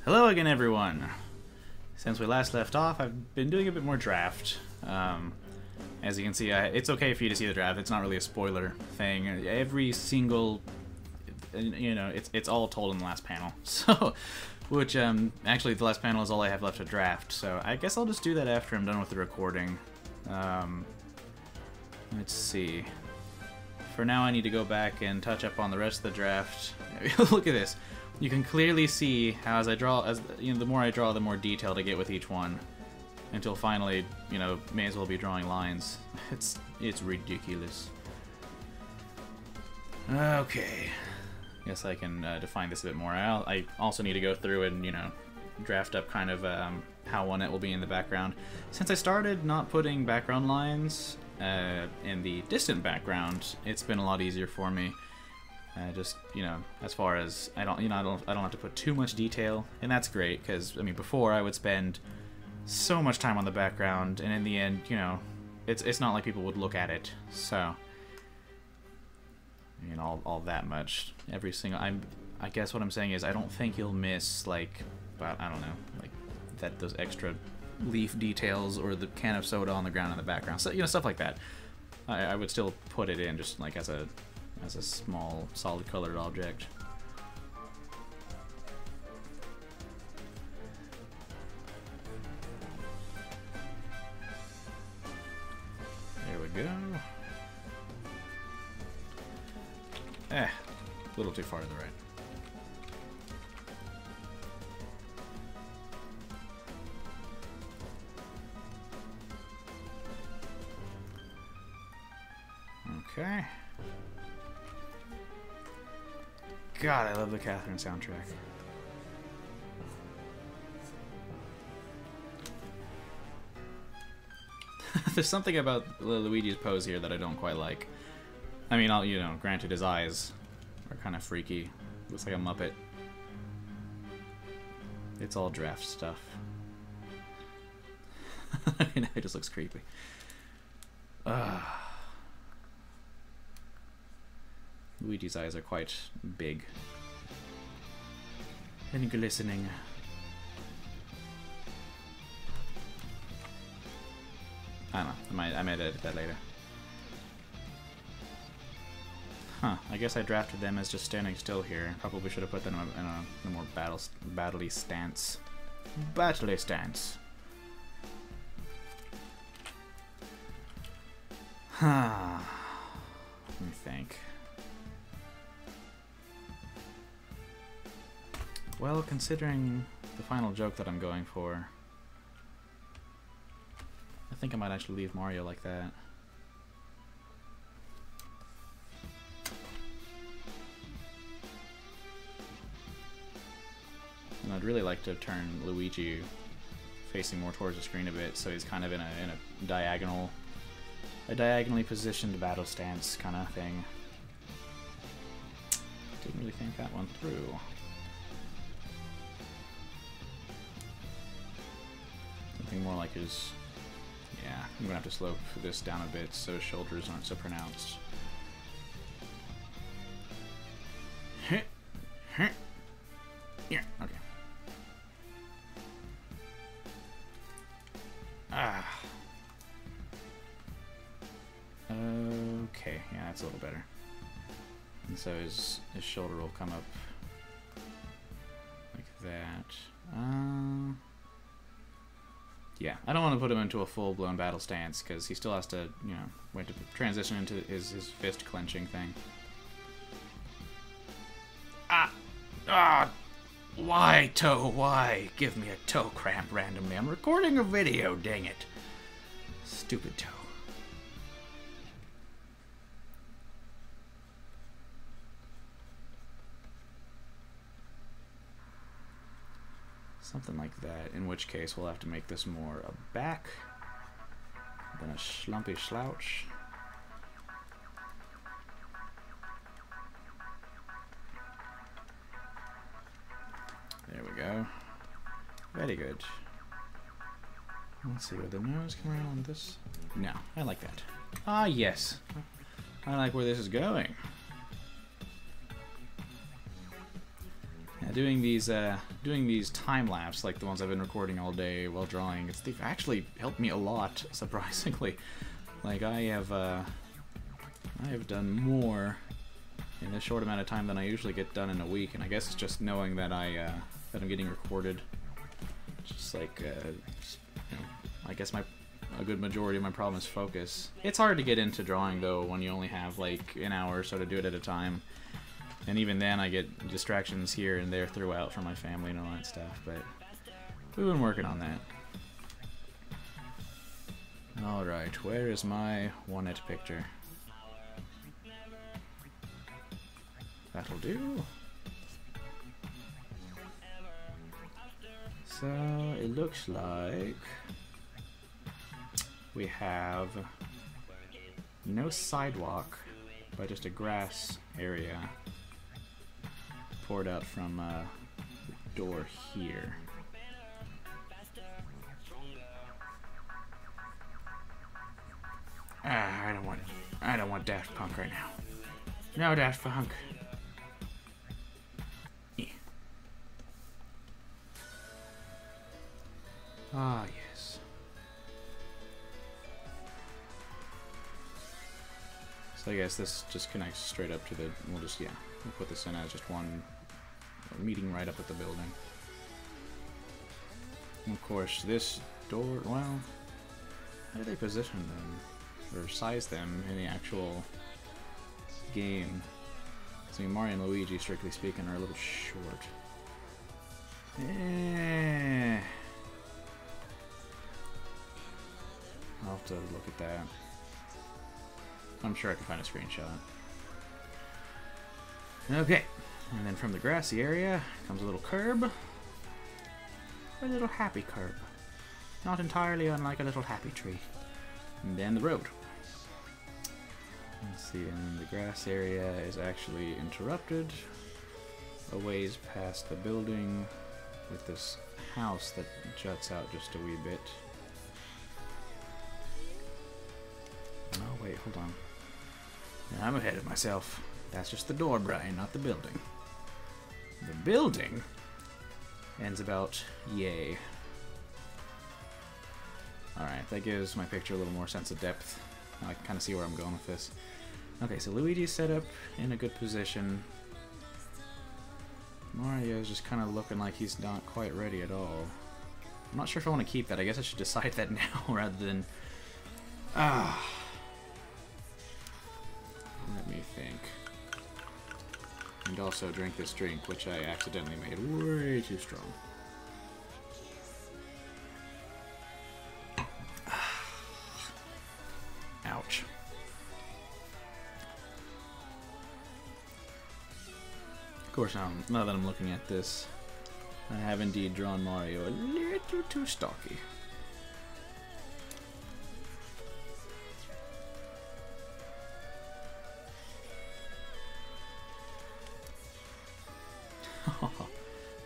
Hello again, everyone. Since we last left off, I've been doing a bit more draft. As you can see, it's okay for you to see the draft. It's not really a spoiler thing. Every single, you know, it's all told in the last panel. So, which actually the last panel is all I have left to draft. So I guess I'll just do that after I'm done with the recording. Let's see. For now, I need to go back and touch up on the rest of the draft. Look at this. You can clearly see how as I draw, the more I draw, the more detailed I get with each one, until finally, you know, may as well be drawing lines. It's ridiculous. Okay, guess I can define this a bit more. I also need to go through and, you know, draft up kind of how one it will be in the background. Since I started not putting background lines in the distant background, it's been a lot easier for me. Just, you know, as far as I don't have to put too much detail, and that's great because I mean before I would spend so much time on the background, and in the end, you know, it's not like people would look at it. So, you know, all that much, every single. I guess what I'm saying is I don't think you'll miss like, I don't know, like those extra leaf details or the can of soda on the ground in the background. So, you know, stuff like that. I would still put it in just like as a small, solid colored object. There we go. A little too far to the right. Okay. God, I love the Catherine soundtrack. There's something about Luigi's pose here that I don't quite like. I mean, you know, granted his eyes are kind of freaky. Looks like a Muppet. It's all draft stuff. You know, it just looks creepy. Luigi's eyes are quite big and glistening. I don't know. I might edit that later. Huh. I guess I drafted them as just standing still here. Probably should have put them in a more battle-y stance. Battle-y stance. Huh. Let me think. Well, considering the final joke that I'm going for, I think I might actually leave Mario like that. And I'd really like to turn Luigi facing more towards the screen a bit, so he's kind of in a diagonally positioned battle stance kind of thing. Didn't really think that one through. Something more like his... Yeah, I'm gonna have to slope this down a bit so his shoulders aren't so pronounced. Yeah, okay. Okay, yeah, that's a little better. And so his shoulder will come up like that. Yeah, I don't want to put him into a full-blown battle stance because he still has to, you know, wait to transition into his fist clenching thing. Why, toe? Why? Give me a toe cramp randomly. I'm recording a video, dang it. Stupid toe. Something like that, in which case we'll have to make this more a back than a schlumpy slouch. There we go. Very good. Let's see, would the nose come around on this? No, I like that. Ah, yes. I like where this is going. doing these time lapse like the ones I've been recording all day while drawing, they've actually helped me a lot, surprisingly. Like I have done more in this short amount of time than I usually get done in a week, and I guess it's just knowing that that I'm getting recorded. Just like I guess a good majority of my problem is focus. It's hard to get into drawing though when you only have like an hour or so to do it at a time. And even then I get distractions here and there throughout from my family and all that stuff, but we've been working on that. Alright, where is my one-it picture? That'll do. So it looks like we have no sidewalk, but just a grass area poured out from the door here. I don't want Daft Punk right now. No Daft Punk. Ah, yes. So I guess this just connects straight up to the, we'll put this in as just one meeting right up at the building. And of course, this door, well, how do they position them? Or size them in the actual game? So Mario and Luigi, strictly speaking, are a little short. I'll have to look at that. I'm sure I can find a screenshot. Okay, and then from the grassy area comes a little curb. A little happy curb. Not entirely unlike a little happy tree. And then the road. Let's see, and then the grass area is actually interrupted a ways past the building with this house that juts out just a wee bit. Oh wait, hold on. I'm ahead of myself. That's just the door, Brian, not the building. The building ends about yay. Alright, that gives my picture a little more sense of depth. Now I can kind of see where I'm going with this. Okay, so Luigi's set up in a good position. Mario's just kind of looking like he's not quite ready at all. I'm not sure if I want to keep that. I guess I should decide that now rather than... Let me think. And also drink this drink, which I accidentally made way too strong. Ouch. Of course, now that I'm looking at this, I have indeed drawn Mario a little too stocky.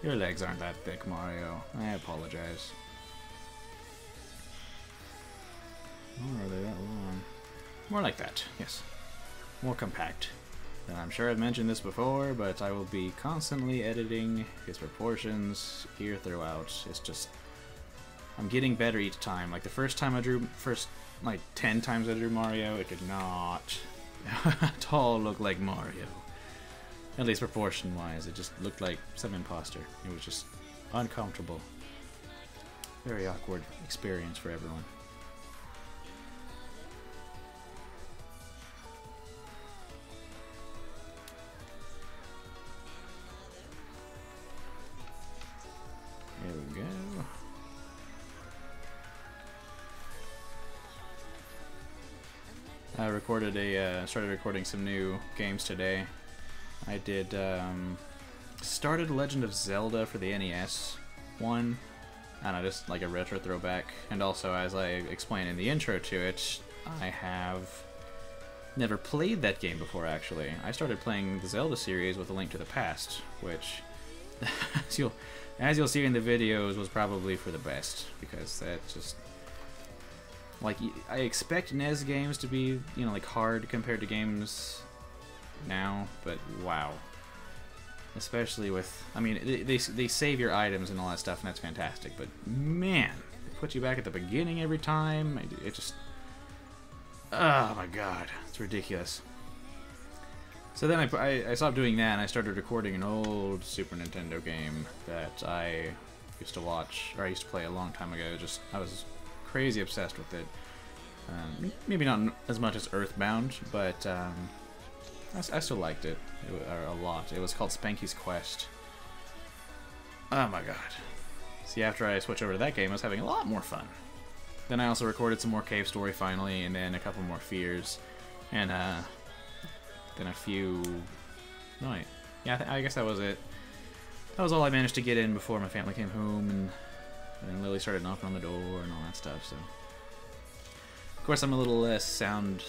Your legs aren't that thick, Mario. I apologize. Or are they that long? More like that, yes. More compact. And I'm sure I've mentioned this before, but I will be constantly editing his proportions here throughout. It's just... I'm getting better each time. Like the first time I drew... like 10 times I drew Mario, it did not at all look like Mario. At least proportion-wise, it just looked like some imposter. It was just uncomfortable. Very awkward experience for everyone. There we go. I started recording some new games today. I did, started Legend of Zelda for the NES one. I don't know, just like a retro throwback. And also, as I explained in the intro to it, I have never played that game before, actually. I started playing the Zelda series with A Link to the Past, which, as you'll see in the videos, was probably for the best. Because that just... like, I expect NES games to be, you know, like hard compared to games now, but wow. Especially with, I mean, they save your items and all that stuff, and that's fantastic. But man, they put you back at the beginning every time. It just, oh my god, it's ridiculous. So then I stopped doing that, and I started recording an old Super Nintendo game that I used to watch, or I used to play a long time ago. Just, I was crazy obsessed with it. Maybe not as much as Earthbound, but I still liked it a lot. It was called Spanky's Quest. Oh my god. See, after I switched over to that game, I was having a lot more fun. Then I also recorded some more Cave Story finally, and then a couple more Fears, and then a few... No, wait. Yeah, I guess that was it. That was all I managed to get in before my family came home, and then Lily started knocking on the door and all that stuff, so... Of course, I'm a little less sound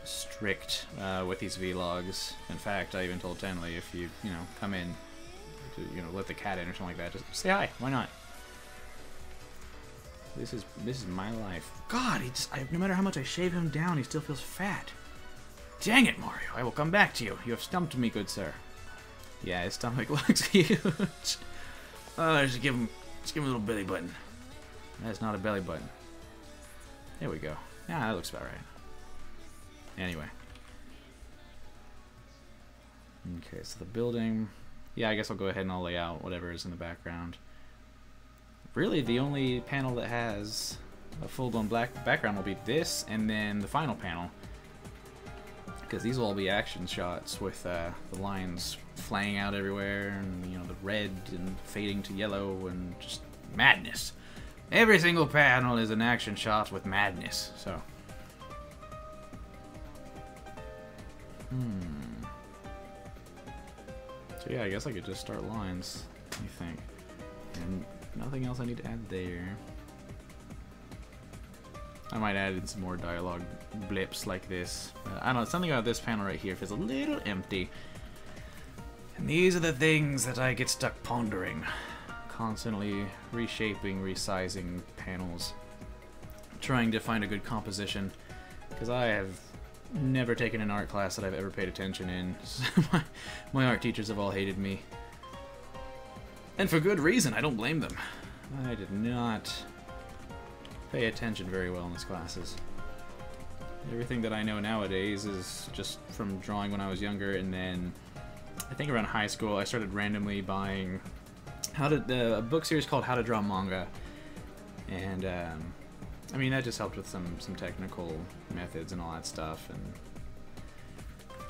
strict with these vlogs. In fact, I even told Tenley, if you know, come in to, you know, let the cat in or something like that, just say hi. Why not? This is my life. God, no matter how much I shave him down, he still feels fat. Dang it, Mario! I will come back to you. You have stumped me, good sir. Yeah, his stomach looks huge. Oh, just give him a little belly button. That's not a belly button. There we go. Yeah, that looks about right. Anyway. Okay, so the building... Yeah, I guess I'll go ahead and I'll lay out whatever is in the background. Really, the only panel that has a full-blown black background will be this, and then the final panel. Because these will all be action shots with the lines flying out everywhere, and, you know, the red and fading to yellow, and just madness. Every single panel is an action shot with madness, so... So yeah, I guess I could just start lines, I think. And nothing else I need to add there. I might add in some more dialogue blips like this. I don't know, something about this panel right here feels a little empty. And these are the things that I get stuck pondering. Constantly reshaping, resizing panels. Trying to find a good composition. Because I have never taken an art class that I've ever paid attention in. My art teachers have all hated me. And for good reason, I don't blame them. I did not pay attention very well in those classes. Everything that I know nowadays is just from drawing when I was younger, and then I think around high school I started randomly buying a book series called How to Draw Manga, and I mean, that just helped with some technical methods and all that stuff, and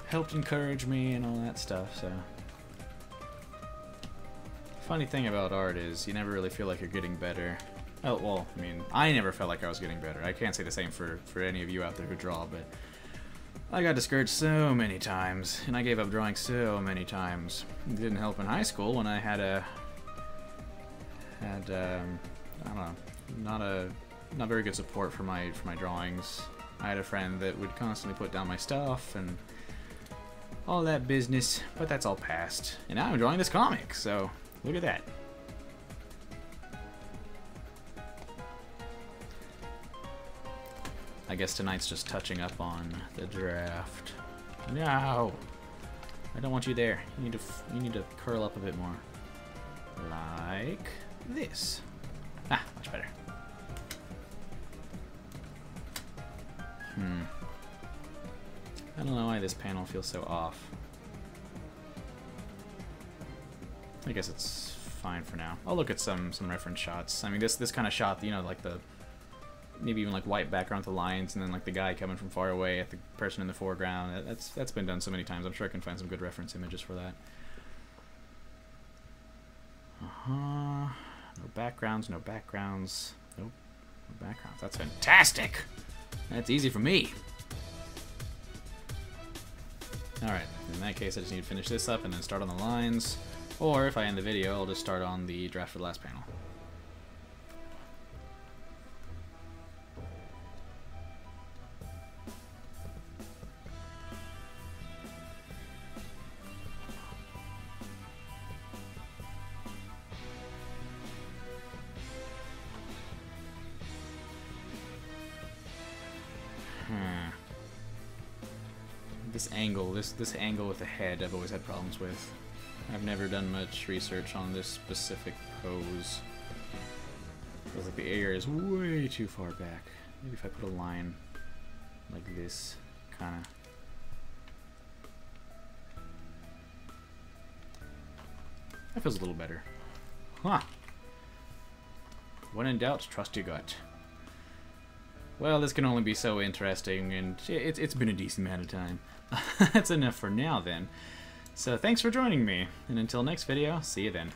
helped encourage me and all that stuff. So, funny thing about art is you never really feel like you're getting better. Oh, well, I mean, I never felt like I was getting better. I can't say the same for any of you out there who draw, but I got discouraged so many times, and I gave up drawing so many times. It didn't help in high school when I had I don't know, not very good support for my drawings. I had a friend that would constantly put down my stuff and all that business, but that's all past. And now I'm drawing this comic, so look at that. I guess tonight's just touching up on the draft. No, I don't want you there. You need to curl up a bit more, like this. Ah, much better. I don't know why this panel feels so off. I guess it's fine for now. I'll look at some reference shots. I mean, this kind of shot, you know, like the maybe even like white background with the lines, and then like the guy coming from far away at the person in the foreground. That's been done so many times. I'm sure I can find some good reference images for that. No backgrounds, no backgrounds. Nope, no backgrounds. That's fantastic. That's easy for me. Alright, in that case I just need to finish this up and then start on the lines. Or if I end the video, I'll just start on the draft for the last panel. This angle with the head I've always had problems with. I've never done much research on this specific pose. Feels like the area is way too far back. Maybe if I put a line like this, kinda. That feels a little better. Huh. When in doubt, trust your gut. Well, this can only be so interesting, and it's been a decent amount of time. That's enough for now, then. So thanks for joining me, and until next video, see you then.